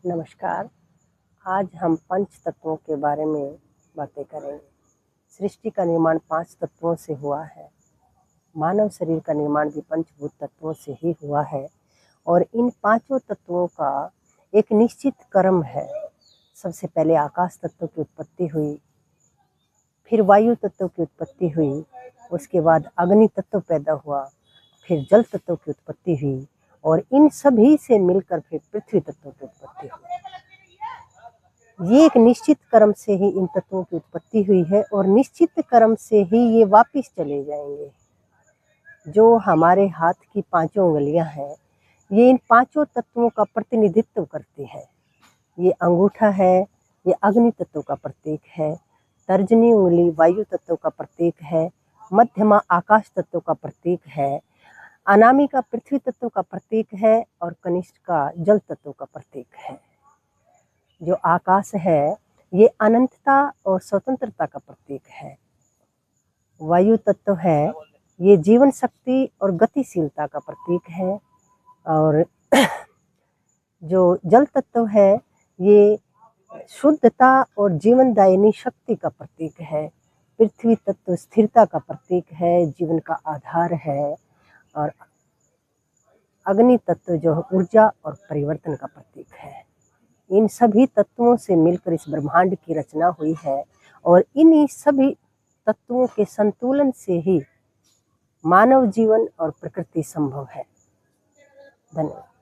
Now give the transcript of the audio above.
नमस्कार। आज हम पंच तत्वों के बारे में बातें करेंगे। सृष्टि का निर्माण 5 तत्वों से हुआ है। मानव शरीर का निर्माण भी पंचभूत तत्वों से ही हुआ है और इन पांचों तत्वों का एक निश्चित क्रम है। सबसे पहले आकाश तत्व की उत्पत्ति हुई, फिर वायु तत्व की उत्पत्ति हुई, उसके बाद अग्नि तत्व पैदा हुआ, फिर जल तत्व की उत्पत्ति हुई और इन सभी से मिलकर फिर पृथ्वी तत्व की उत्पत्ति हुई। ये एक निश्चित क्रम से ही इन तत्वों की उत्पत्ति हुई है और निश्चित क्रम से ही ये वापस चले जाएंगे। जो हमारे हाथ की पांचों उंगलियां हैं, ये इन पांचों तत्वों का प्रतिनिधित्व करती हैं। ये अंगूठा है, ये अग्नि तत्व का प्रतीक है। तर्जनी उंगली वायु तत्व का प्रतीक है। मध्यमा आकाश तत्व का प्रतीक है। अनामिका पृथ्वी तत्व का प्रतीक है और कनिष्ठ का जल तत्व का प्रतीक है। जो आकाश है, ये अनंतता और स्वतंत्रता का प्रतीक है। वायु तत्व है, ये जीवन शक्ति और गतिशीलता का प्रतीक है। और जो जल तत्व है, ये शुद्धता और जीवनदायिनी शक्ति का प्रतीक है। पृथ्वी तत्व स्थिरता का प्रतीक है, जीवन का आधार है। और अग्नि तत्व जो ऊर्जा और परिवर्तन का प्रतीक है। इन सभी तत्वों से मिलकर इस ब्रह्मांड की रचना हुई है और इन सभी तत्वों के संतुलन से ही मानव जीवन और प्रकृति संभव है। धन्यवाद।